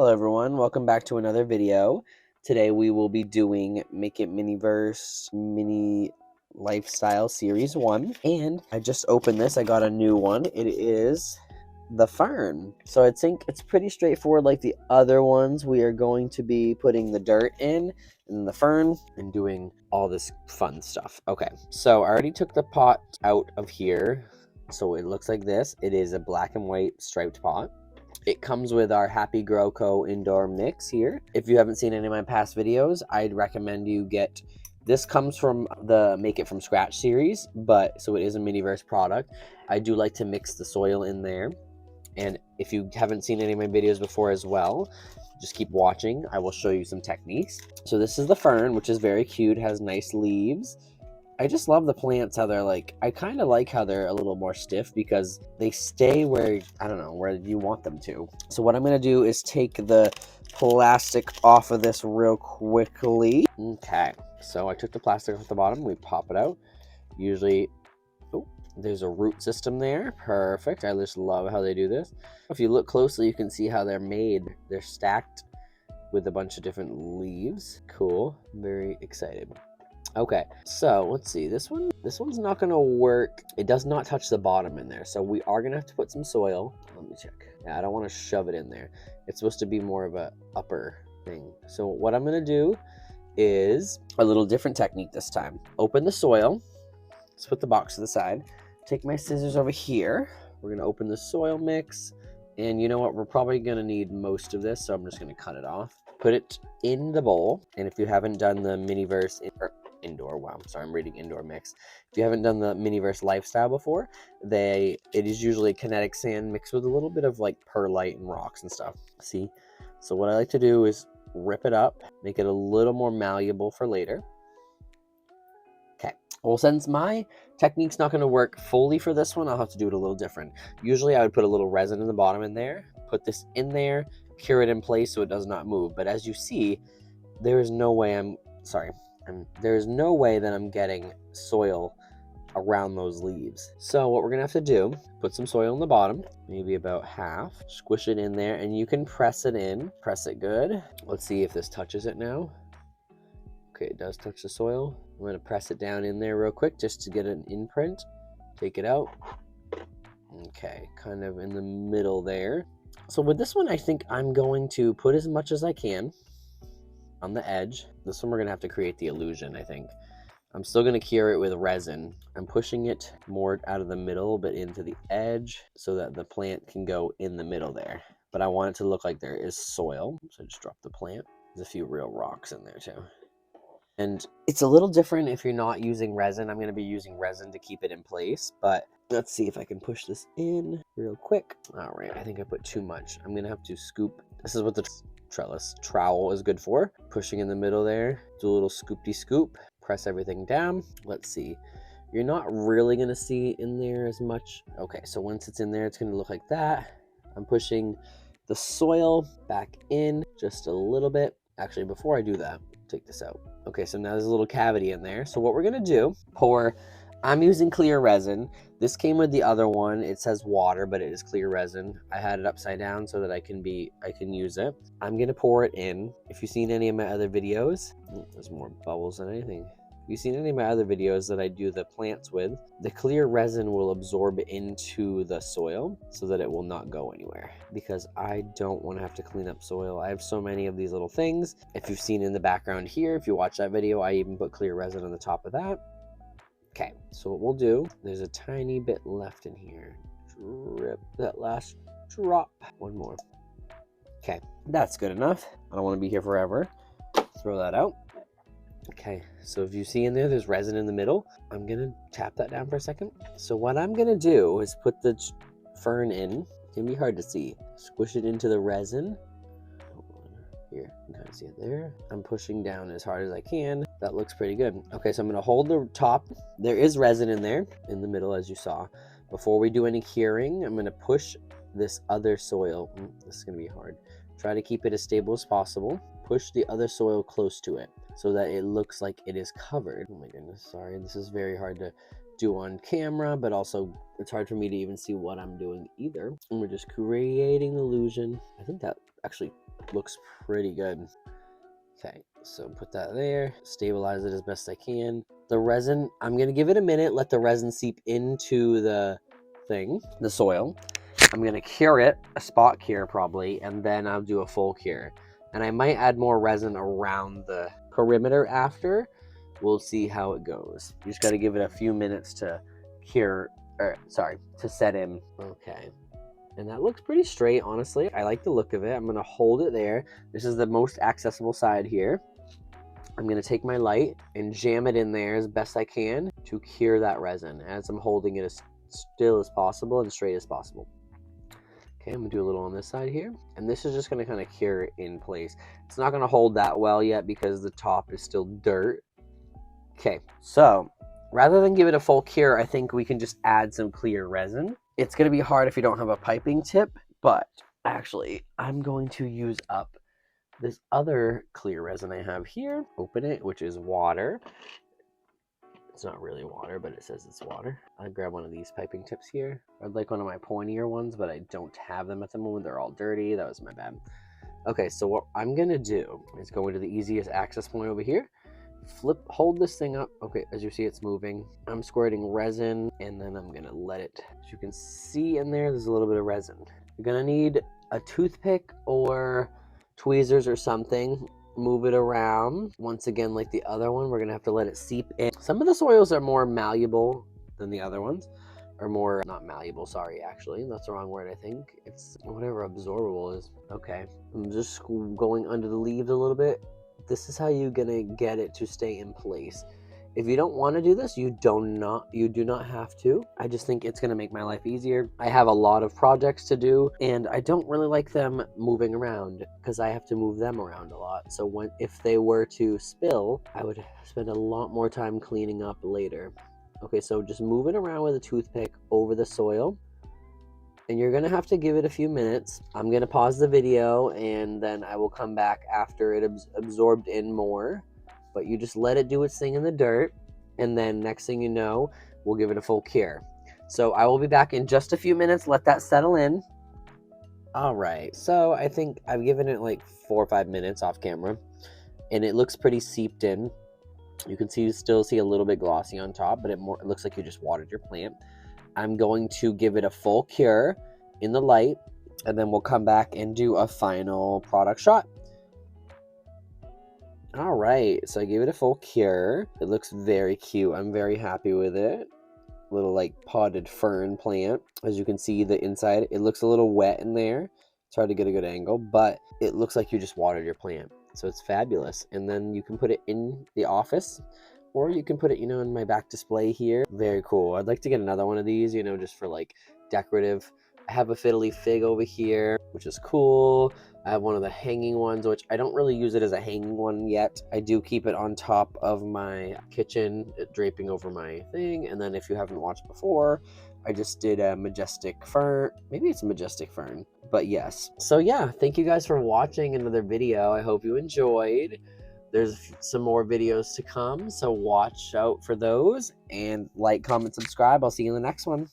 Hello everyone, welcome back to another video. Today we will be doing Make It Miniverse Mini Lifestyle Series 1. And I just opened this, I got a new one. It is the Fern. So I think it's pretty straightforward like the other ones. We are going to be putting the dirt in and the Fern and doing all this fun stuff. Okay, so I already took the pot out of here. So it looks like this. It is a black and white striped pot. It comes with our Happy Grow Co. indoor mix here. If you haven't seen any of my past videos, I'd recommend you get, this comes from the Make It From Scratch series, so it is a Miniverse product. I do like to mix the soil in there. And if you haven't seen any of my videos before as well, just keep watching. I will show you some techniques. So this is the Fern, which is very cute, has nice leaves. I just love the plants, how they're like, I kind of like how they're a little more stiff because they stay where, I don't know, where you want them to. So what I'm going to do is take the plastic off of this real quickly. Okay, so I took the plastic off the bottom. We pop it out. Usually, oh, there's a root system there. Perfect. I just love how they do this. If you look closely, you can see how they're made. They're stacked with a bunch of different leaves. Cool. Very excited. Okay, so let's see, this one's not gonna work. It does not touch the bottom in there, so we are gonna have to put some soil. Let me check. Yeah, I don't want to shove it in there. It's supposed to be more of a upper thing. So what I'm gonna do is a little different technique this time. Open the soil. Let's put the box to the side. Take my scissors over here. We're gonna open the soil mix, and you know what? We're probably gonna need most of this, so I'm just gonna cut it off. Put it in the bowl, and if you haven't done the Miniverse indoor, wow, sorry, I'm reading indoor mix. If you haven't done the Miniverse Lifestyle before, it is usually kinetic sand mixed with a little bit of like perlite and rocks and stuff. See? So what I like to do is rip it up, make it a little more malleable for later. Okay, well, since my technique's not going to work fully for this one, I'll have to do it a little different. Usually I would put a little resin in the bottom in there, put this in there, cure it in place so it does not move. But as you see, there is no way there's no way that I'm getting soil around those leaves. So what we're gonna have to do, put some soil in the bottom, maybe about half, squish it in there, and you can press it in, press it good. Let's see if this touches it now. Okay, it does touch the soil. I'm gonna press it down in there real quick just to get an imprint. Take it out. Okay, kind of in the middle there. So with this one, I think I'm going to put as much as I can on the edge. This one we're gonna have to create the illusion, I think. I'm still gonna cure it with resin. I'm pushing it more out of the middle but into the edge so that the plant can go in the middle there. But I want it to look like there is soil. So I just drop the plant. There's a few real rocks in there too. And it's a little different if you're not using resin. I'm gonna be using resin to keep it in place, but let's see if I can push this in real quick. All right, I think I put too much. I'm gonna have to scoop. This is what the trellis trowel is good for. Pushing in the middle there, do a little scoopty scoop, press everything down. Let's see. You're not really gonna see in there as much. Okay, so once it's in there, it's gonna look like that. I'm pushing the soil back in just a little bit. Actually, before I do that, take this out. Okay, so now there's a little cavity in there. So what we're gonna do, I'm using clear resin. This came with the other one. It says water, but it is clear resin. I had it upside down so that I can use it. I'm gonna pour it in. If you've seen any of my other videos, there's more bubbles than anything. If you've seen any of my other videos that I do the plants with, the clear resin will absorb into the soil so that it will not go anywhere, because I don't want to have to clean up soil. I have so many of these little things. If you've seen in the background here, if you watch that video, I even put clear resin on the top of that. Okay, so what we'll do, there's a tiny bit left in here. Drip that last drop. One more. Okay, that's good enough. I don't want to be here forever. Throw that out. Okay, so if you see in there, there's resin in the middle. I'm gonna tap that down for a second. So what I'm gonna do is put the Fern in. It can be hard to see. Squish it into the resin. Here, you can kind of see it there. I'm pushing down as hard as I can. That looks pretty good. Okay, so I'm gonna hold the top. There is resin in there, in the middle, as you saw. Before we do any curing, I'm gonna push this other soil. This is gonna be hard. Try to keep it as stable as possible. Push the other soil close to it so that it looks like it is covered. Oh my goodness, sorry. This is very hard to do on camera, but also it's hard for me to even see what I'm doing either. And we're just creating illusion. I think that actually looks pretty good. Okay, so put that there, stabilize it as best I can. The resin, I'm gonna give it a minute, let the resin seep into the thing, the soil. I'm gonna cure it, a spot cure probably, and then I'll do a full cure. And I might add more resin around the perimeter after. We'll see how it goes. You just gotta give it a few minutes to cure, to set in. Okay. And that looks pretty straight, honestly. I like the look of it. I'm gonna hold it there. This is the most accessible side here. I'm gonna take my light and jam it in there as best I can to cure that resin as I'm holding it as still as possible and straight as possible. Okay, I'm gonna do a little on this side here. And this is just gonna kind of cure it in place. It's not gonna hold that well yet because the top is still dirt. Okay, so rather than give it a full cure, I think we can just add some clear resin. It's gonna be hard if you don't have a piping tip, but actually I'm going to use up this other clear resin I have here. Open it, which is water. It's not really water, but it says it's water. I'll grab one of these piping tips here. I'd like one of my pointier ones, but I don't have them at the moment. They're all dirty. That was my bad. Okay, so what I'm gonna do is go into the easiest access point over here. Hold this thing up. Okay, as you see, it's moving. I'm squirting resin, and then I'm gonna let it. As you can see in there, there's a little bit of resin. You're gonna need a toothpick or tweezers or something. Move it around. Once again, like the other one, we're gonna have to let it seep in. Some of the soils are more malleable than the other ones. Or more, not malleable, sorry, actually. That's the wrong word, I think. It's whatever absorbable is. Okay, I'm just going under the leaves a little bit. This is how you're gonna get it to stay in place. If you don't want to do this, you do not have to. I just think it's gonna make my life easier. I have a lot of projects to do, and I don't really like them moving around because I have to move them around a lot. So if they were to spill, I would spend a lot more time cleaning up later. Okay, so just move it around with a toothpick over the soil. And you're gonna have to give it a few minutes. I'm gonna pause the video and then I will come back after it absorbed in more. But you just let it do its thing in the dirt. And then next thing you know, we'll give it a full cure. So I will be back in just a few minutes. Let that settle in. All right, so I think I've given it like 4 or 5 minutes off camera. And it looks pretty seeped in. You can still see a little bit glossy on top, but it looks like you just watered your plant. I'm going to give it a full cure in the light, and then we'll come back and do a final product shot. All right, so I gave it a full cure. It looks very cute. I'm very happy with it. Little like potted fern plant. As you can see, the inside, it looks a little wet in there. It's hard to get a good angle, but it looks like you just watered your plant. So it's fabulous. And then you can put it in the office, or you can put it, in my back display here. Very cool. I'd like to get another one of these, just for like decorative. I have a fiddle leaf fig over here, which is cool. I have one of the hanging ones, which I don't really use it as a hanging one yet. I do keep it on top of my kitchen, draping over my thing. And then if you haven't watched before, I just did a majestic fern. Maybe it's a majestic fern, but yes. So yeah, thank you guys for watching another video. I hope you enjoyed. There's some more videos to come, so watch out for those, and like, comment, subscribe. I'll see you in the next one.